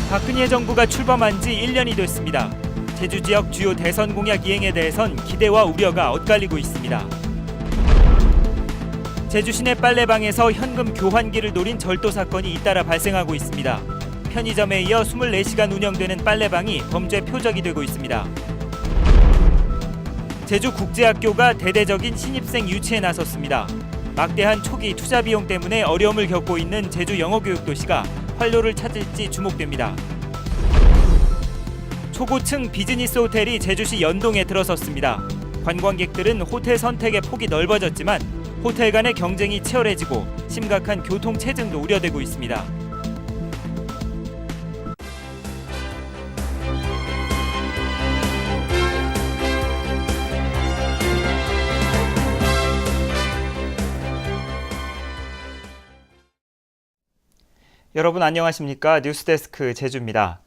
박근혜 정부가 출범한 지 1년이 됐습니다. 제주 지역 주요 대선 공약 이행에 대해선 기대와 우려가 엇갈리고 있습니다. 제주 시내 빨래방에서 현금 교환기를 노린 절도 사건이 잇따라 발생하고 있습니다. 편의점에 이어 24시간 운영되는 빨래방이 범죄 표적이 되고 있습니다. 제주국제학교가 대대적인 신입생 유치에 나섰습니다. 막대한 초기 투자 비용 때문에 어려움을 겪고 있는 제주 영어교육도시가 활로를 찾을지 주목됩니다. 초고층 비즈니스 호텔이 제주시 연동에 들어섰습니다. 관광객들은 호텔 선택의 폭이 넓어졌지만 호텔 간의 경쟁이 치열해지고 심각한 교통 체증도 우려되고 있습니다. 여러분 안녕하십니까? 뉴스데스크 제주입니다.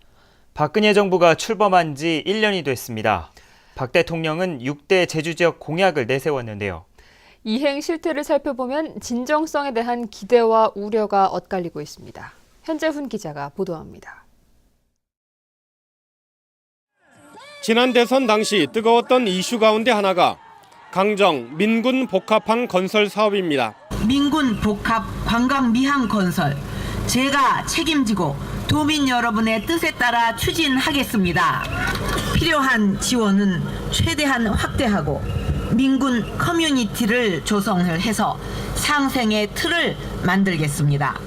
박근혜 정부가 출범한 지 1년이 됐습니다. 박 대통령은 6대 제주 지역 공약을 내세웠는데요. 이행 실태를 살펴보면 진정성에 대한 기대와 우려가 엇갈리고 있습니다. 현재훈 기자가 보도합니다. 지난 대선 당시 뜨거웠던 이슈 가운데 하나가 강정 민군 복합항 건설 사업입니다. 민군 복합 관광 미항 건설 제가 책임지고 도민 여러분의 뜻에 따라 추진하겠습니다. 필요한 지원은 최대한 확대하고 민군 커뮤니티를 조성을 해서 상생의 틀을 만들겠습니다.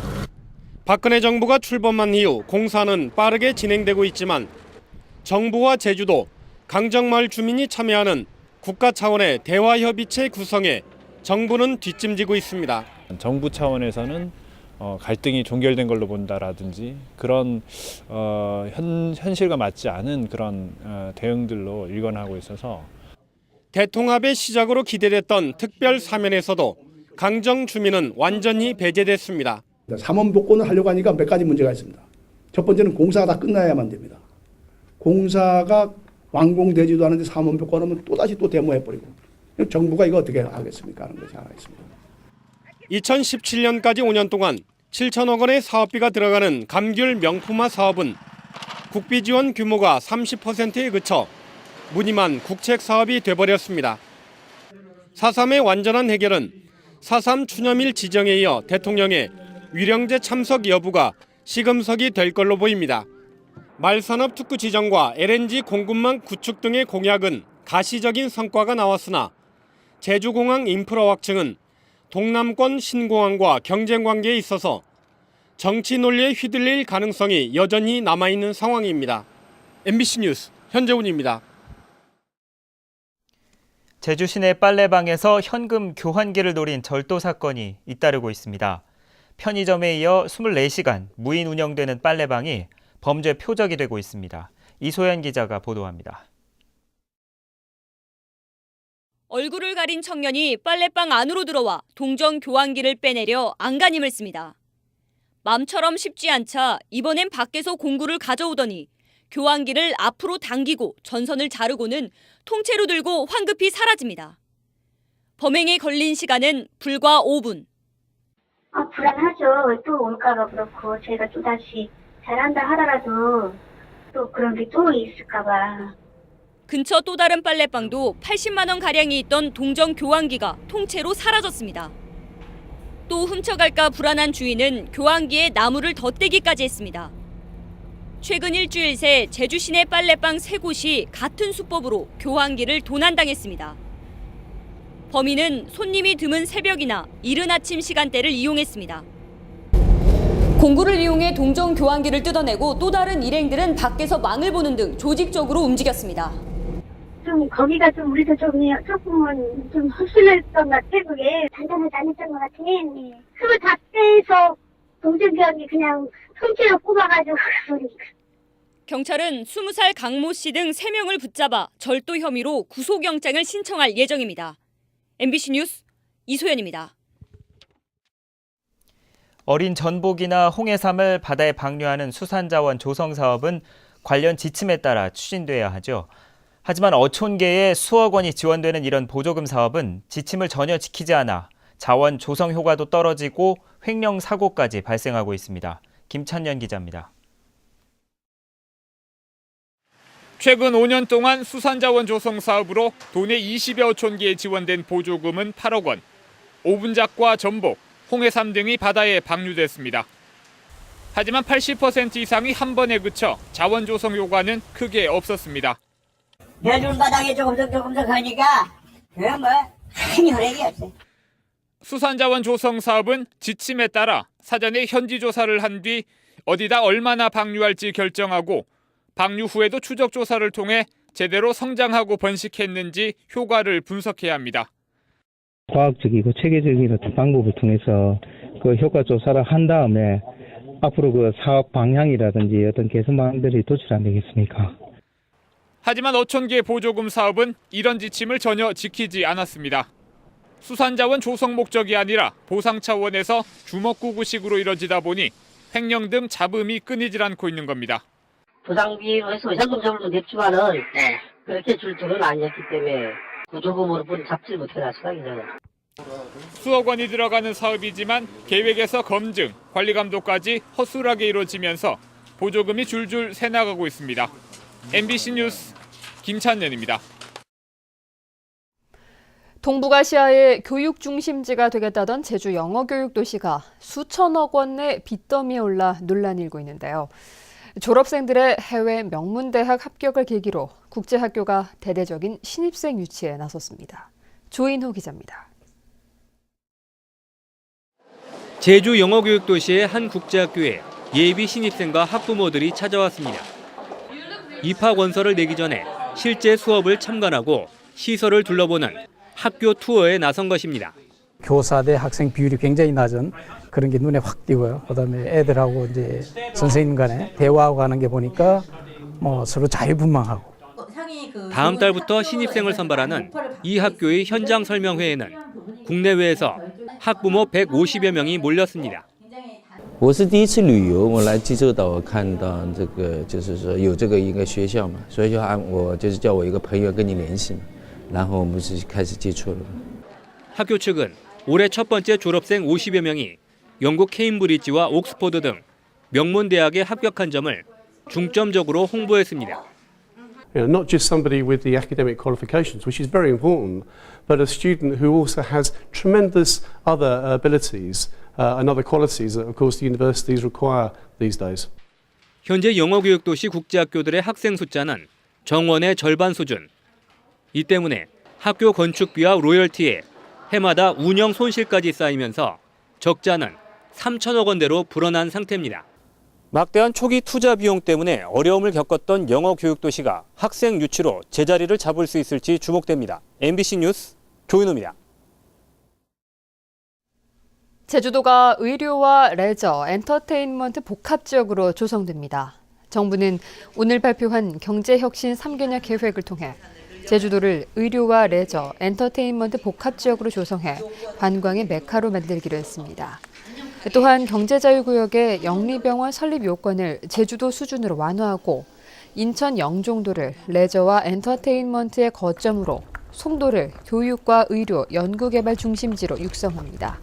박근혜 정부가 출범한 이후 공사는 빠르게 진행되고 있지만 정부와 제주도, 강정마을 주민이 참여하는 국가 차원의 대화협의체 구성에 정부는 뒷짐지고 있습니다. 정부 차원에서는 갈등이 종결된 걸로 본다라든지 그런 현실과 맞지 않은 그런 대응들로 일관하고 있어서 대통합의 시작으로 기대됐던 특별 사면에서도 강정 주민은 완전히 배제됐습니다. 삼원복권을 하려고 하니까 몇 가지 문제가 있습니다. 첫 번째는 공사가 다 끝나야만 됩니다. 공사가 완공되지도 않은데 삼원복권하면 또다시 또 데모해버리고 정부가 이거 어떻게 하겠습니까 하는 것이 하나 있습니다. 2017년까지 5년 동안 7천억 원의 사업비가 들어가는 감귤 명품화 사업은 국비 지원 규모가 30%에 그쳐 무늬만 국책 사업이 돼버렸습니다. 4.3의 완전한 해결은 4.3 추념일 지정에 이어 대통령의 위령제 참석 여부가 시금석이 될 걸로 보입니다. 말산업 특구 지정과 LNG 공급망 구축 등의 공약은 가시적인 성과가 나왔으나 제주공항 인프라 확충은 동남권 신공항과 경쟁 관계에 있어서 정치 논리에 휘둘릴 가능성이 여전히 남아있는 상황입니다. MBC 뉴스 현재훈입니다. 제주 시내 빨래방에서 현금 교환기를 노린 절도 사건이 잇따르고 있습니다. 편의점에 이어 24시간 무인 운영되는 빨래방이 범죄 표적이 되고 있습니다. 이소연 기자가 보도합니다. 얼굴을 가린 청년이 빨래방 안으로 들어와 동전 교환기를 빼내려 안간힘을 씁니다. 맘처럼 쉽지 않자 이번엔 밖에서 공구를 가져오더니 교환기를 앞으로 당기고 전선을 자르고는 통째로 들고 황급히 사라집니다. 범행에 걸린 시간은 불과 5분. 불안하죠. 또 올까봐 그렇고 제가 또다시 잘한다 하더라도 또 그런 게 또 있을까봐. 근처 또 다른 빨래방도 80만 원 가량이 있던 동전 교환기가 통째로 사라졌습니다. 또 훔쳐갈까 불안한 주인은 교환기에 나무를 덧대기까지 했습니다. 최근 일주일 새 제주 시내 빨래방 3곳이 같은 수법으로 교환기를 도난당했습니다. 범인은 손님이 드문 새벽이나 이른 아침 시간대를 이용했습니다. 공구를 이용해 동전 교환기를 뜯어내고 또 다른 일행들은 밖에서 망을 보는 등 조직적으로 움직였습니다. 좀 거기가 좀 우리도 조금은 좀 허술했던 것 같아. 그게 단단하지 않았던 것 같아. 네. 그걸 다 빼서 동전교환기 그냥 통째로 뽑아가지고 그러니까. 경찰은 20살 강모 씨 등 3명을 붙잡아 절도 혐의로 구속영장을 신청할 예정입니다. MBC 뉴스 이소연입니다. 어린 전복이나 홍해삼을 바다에 방류하는 수산자원 조성 사업은 관련 지침에 따라 추진돼야 하죠. 하지만 어촌계에 수억 원이 지원되는 이런 보조금 사업은 지침을 전혀 지키지 않아 자원 조성 효과도 떨어지고 횡령 사고까지 발생하고 있습니다. 김찬년 기자입니다. 최근 5년 동안 수산자원 조성 사업으로 도내 20여 촌기에 지원된 보조금은 8억 원. 오분작과 전복, 홍해삼 등이 바다에 방류됐습니다. 하지만 80% 이상이 한 번에 그쳐 자원 조성 효과는 크게 없었습니다. 해준 바닥에 조금씩 하니까 그냥 큰 혈액이 없어요. 수산자원 조성 사업은 지침에 따라 사전에 현지 조사를 한 뒤 어디다 얼마나 방류할지 결정하고 방류 후에도 추적 조사를 통해 제대로 성장하고 번식했는지 효과를 분석해야 합니다. 과학적이고 체계적인 어떤 방법을 통해서 그 효과 조사를 한 다음에 앞으로 그 사업 방향이라든지 어떤 개선 방안들이 도출 안 되겠습니까? 하지만 어촌계 보조금 사업은 이런 지침을 전혀 지키지 않았습니다. 수산자원 조성 목적이 아니라 보상 차원에서 주먹구구식으로 이뤄지다 보니 횡령 등 잡음이 끊이질 않고 있는 겁니다. 보상비에서 외상금적으로 냈지만은 그렇게 줄 줄은 아니었기 때문에 구조금으로 잡지 못해라 시각이잖아요. 수억 원이 들어가는 사업이지만 계획에서 검증, 관리 감독까지 허술하게 이루어지면서 보조금이 줄줄 새나가고 있습니다. MBC 뉴스 김찬년입니다. 동북아시아의 교육 중심지가 되겠다던 제주 영어교육도시가 수천억 원의 빚더미에 올라 논란이 일고 있는데요. 졸업생들의 해외 명문대학 합격을 계기로 국제학교가 대대적인 신입생 유치에 나섰습니다. 조인호 기자입니다. 제주 영어교육도시의 한 국제학교에 예비 신입생과 학부모들이 찾아왔습니다. 입학 원서를 내기 전에 실제 수업을 참관하고 시설을 둘러보는 학교 투어에 나선 것입니다. 교사 대 학생 비율이 굉장히 낮은 그런 게 눈에 확 띄고요. 그다음에 애들하고 이제 선생님 간에 대화하고 하는 게 보니까 서로 자유분방하고. 다음 달부터 신입생을 선발하는 이 학교의 현장 설명회에는 국내외에서 학부모 150여 명이 몰렸습니다. 我是第一次旅游，我来济州岛，我看到这个就是说有这个一个学校嘛，所以就我就是叫我一个朋友跟你联系嘛，然后我们是开始接触了。 학교 측은 올해 첫 번째 졸업생 50여 명이 영국 케임브리지와 옥스퍼드 등 명문 대학에 합격한 점을 중점적으로 홍보했습니다. Not just somebody with the academic qualifications, which is very important, but a student who also has tremendous other abilities and other qualities that, of course, the universities require these days. 현재 영어교육도시 국제학교들의 학생 숫자는 정원의 절반 수준. 이 때문에 학교 건축비와 로열티에 해마다 운영 손실까지 쌓이면서 적자는 3천억 원대로 불어난 상태입니다. 막대한 초기 투자 비용 때문에 어려움을 겪었던 영어교육도시가 학생 유치로 제자리를 잡을 수 있을지 주목됩니다. MBC 뉴스 조인호입니다. 제주도가 의료와 레저, 엔터테인먼트 복합지역으로 조성됩니다. 정부는 오늘 발표한 경제혁신 3개년 계획을 통해 제주도를 의료와 레저, 엔터테인먼트 복합지역으로 조성해 관광의 메카로 만들기로 했습니다. 또한 경제자유구역의 영리병원 설립 요건을 제주도 수준으로 완화하고 인천 영종도를 레저와 엔터테인먼트의 거점으로 송도를 교육과 의료, 연구개발 중심지로 육성합니다.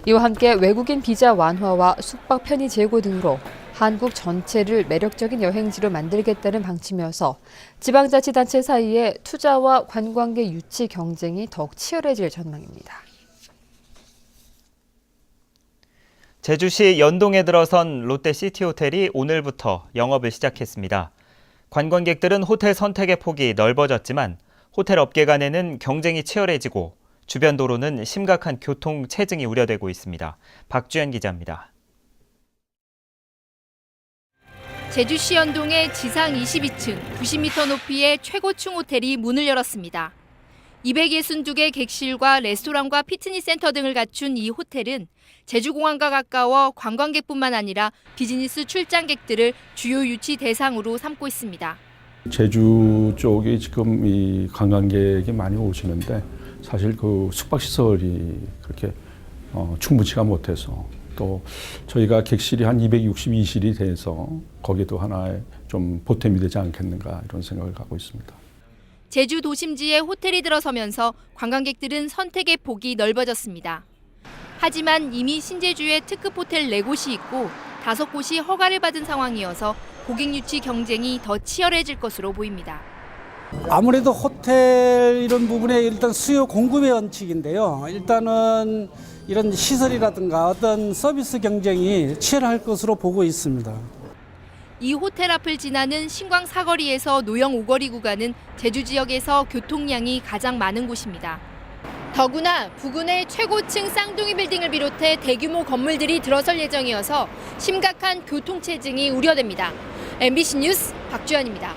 이와 함께 외국인 비자 완화와 숙박 편의 제고 등으로 한국 전체를 매력적인 여행지로 만들겠다는 방침이어서 지방자치단체 사이에 투자와 관광계 유치 경쟁이 더욱 치열해질 전망입니다. 제주시 연동에 들어선 롯데시티호텔이 오늘부터 영업을 시작했습니다. 관광객들은 호텔 선택의 폭이 넓어졌지만 호텔 업계 간에는 경쟁이 치열해지고 주변 도로는 심각한 교통 체증이 우려되고 있습니다. 박주연 기자입니다. 제주시 연동의 지상 22층 90m 높이의 최고층 호텔이 문을 열었습니다. 262개 객실과 레스토랑과 피트니스 센터 등을 갖춘 이 호텔은 제주공항과 가까워 관광객뿐만 아니라 비즈니스 출장객들을 주요 유치 대상으로 삼고 있습니다. 제주 쪽이 지금 이 관광객이 많이 오시는데 사실 그 숙박시설이 그렇게 충분치가 못해서 또 저희가 객실이 한 262실이 돼서 거기도 하나의 좀 보탬이 되지 않겠는가 이런 생각을 갖고 있습니다. 제주 도심지에 호텔이 들어서면서 관광객들은 선택의 폭이 넓어졌습니다. 하지만 이미 신제주에 특급 호텔 4곳이 있고 5곳이 허가를 받은 상황이어서 고객 유치 경쟁이 더 치열해질 것으로 보입니다. 아무래도 호텔 이런 부분에 일단 수요 공급의 원칙인데요. 일단은 이런 시설이라든가 어떤 서비스 경쟁이 치열할 것으로 보고 있습니다. 이 호텔 앞을 지나는 신광 사거리에서 노영 오거리 구간은 제주 지역에서 교통량이 가장 많은 곳입니다. 더구나 부근에 최고층 쌍둥이 빌딩을 비롯해 대규모 건물들이 들어설 예정이어서 심각한 교통체증이 우려됩니다. MBC 뉴스 박주연입니다.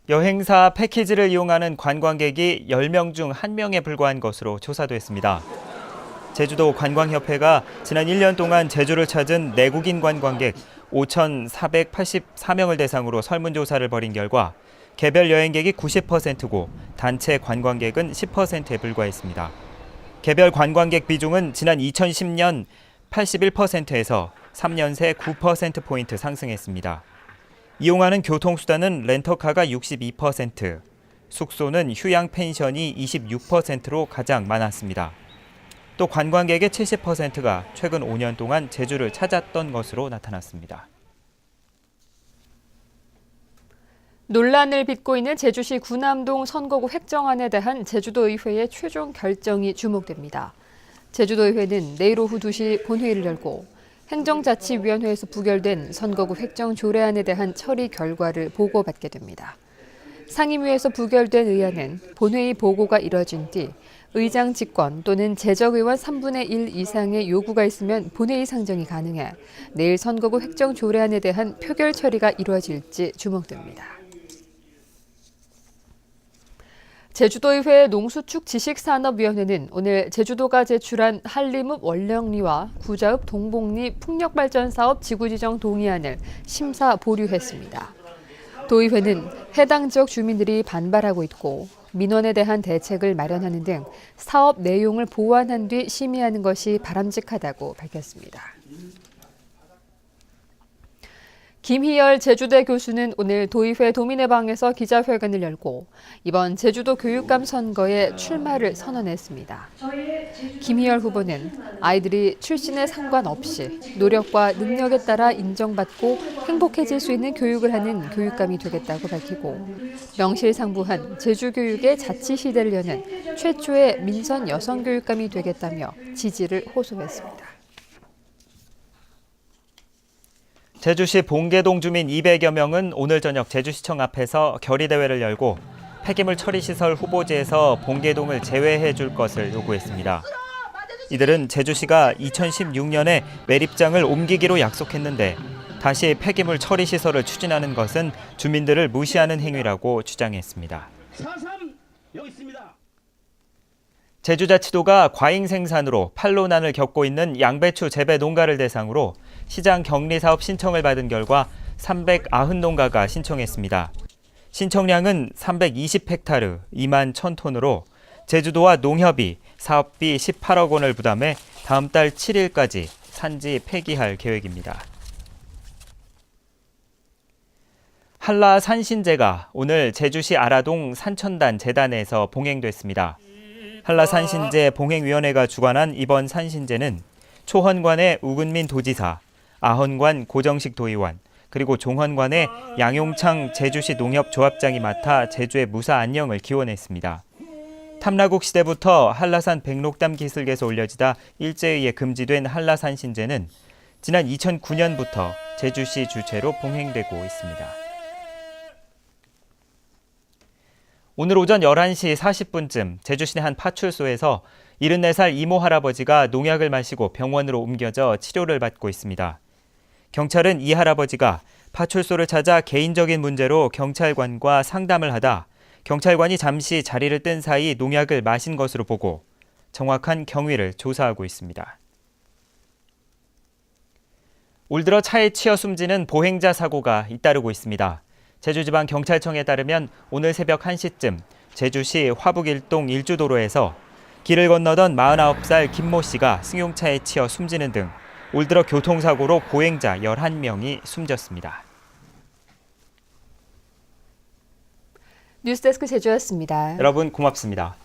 여행사 패키지를 이용하는 관광객이 10명 중 1명에 불과한 것으로 조사됐습니다. 제주도 관광협회가 지난 1년 동안 제주를 찾은 내국인 관광객 5,484명을 대상으로 설문조사를 벌인 결과 개별 여행객이 90%고 단체 관광객은 10%에 불과했습니다. 개별 관광객 비중은 지난 2010년 81%에서 3년 새 9%포인트 상승했습니다. 이용하는 교통수단은 렌터카가 62%, 숙소는 휴양 펜션이 26%로 가장 많았습니다. 또 관광객의 70%가 최근 5년 동안 제주를 찾았던 것으로 나타났습니다. 논란을 빚고 있는 제주시 구남동 선거구 획정안에 대한 제주도의회의 최종 결정이 주목됩니다. 제주도의회는 내일 오후 2시 본회의를 열고 행정자치위원회에서 부결된 선거구 획정 조례안에 대한 처리 결과를 보고받게 됩니다. 상임위에서 부결된 의안은 본회의 보고가 이뤄진 뒤 의장 직권 또는 재적의원 3분의 1 이상의 요구가 있으면 본회의 상정이 가능해 내일 선거구 획정 조례안에 대한 표결 처리가 이루어질지 주목됩니다. 제주도의회 농수축지식산업위원회는 오늘 제주도가 제출한 한림읍 원령리와 구자읍 동복리 풍력발전사업 지구지정 동의안을 심사 보류했습니다. 도의회는 해당 지역 주민들이 반발하고 있고 민원에 대한 대책을 마련하는 등 사업 내용을 보완한 뒤 심의하는 것이 바람직하다고 밝혔습니다. 김희열 제주대 교수는 오늘 도의회 도민회방에서 기자회견을 열고 이번 제주도 교육감 선거에 출마를 선언했습니다. 김희열 후보는 아이들이 출신에 상관없이 노력과 능력에 따라 인정받고 행복해질 수 있는 교육을 하는 교육감이 되겠다고 밝히고 명실상부한 제주교육의 자치시대를 여는 최초의 민선 여성 교육감이 되겠다며 지지를 호소했습니다. 제주시 봉계동 주민 200여 명은 오늘 저녁 제주시청 앞에서 결의대회를 열고 폐기물 처리시설 후보지에서 봉계동을 제외해 줄 것을 요구했습니다. 이들은 제주시가 2016년에 매립장을 옮기기로 약속했는데 다시 폐기물 처리시설을 추진하는 것은 주민들을 무시하는 행위라고 주장했습니다. 제주자치도가 과잉 생산으로 판로난을 겪고 있는 양배추 재배 농가를 대상으로 시장 격리 사업 신청을 받은 결과 390농가가 신청했습니다. 신청량은 320헥타르 2만 1,000톤으로 제주도와 농협이 사업비 18억 원을 부담해 다음 달 7일까지 산지 폐기할 계획입니다. 한라 산신제가 오늘 제주시 아라동 산천단 재단에서 봉행됐습니다. 한라 산신제 봉행위원회가 주관한 이번 산신제는 초헌관의 우근민 도지사, 아헌관 고정식 도의원, 그리고 종헌관의 양용창 제주시 농협조합장이 맡아 제주의 무사 안녕을 기원했습니다. 탐라국 시대부터 한라산 백록담 기슭에서 올려지다 일제에 의해 금지된 한라산 신제는 지난 2009년부터 제주시 주최로 봉행되고 있습니다. 오늘 오전 11시 40분쯤 제주 시내 한 파출소에서 74살 이모 할아버지가 농약을 마시고 병원으로 옮겨져 치료를 받고 있습니다. 경찰은 이 할아버지가 파출소를 찾아 개인적인 문제로 경찰관과 상담을 하다 경찰관이 잠시 자리를 뜬 사이 농약을 마신 것으로 보고 정확한 경위를 조사하고 있습니다. 올 들어 차에 치여 숨지는 보행자 사고가 잇따르고 있습니다. 제주지방경찰청에 따르면 오늘 새벽 1시쯤 제주시 화북일동 일주도로에서 길을 건너던 49살 김모 씨가 승용차에 치여 숨지는 등 올 들어 교통사고로 보행자 11명이 숨졌습니다. 뉴스데스크 제주였습니다. 여러분 고맙습니다.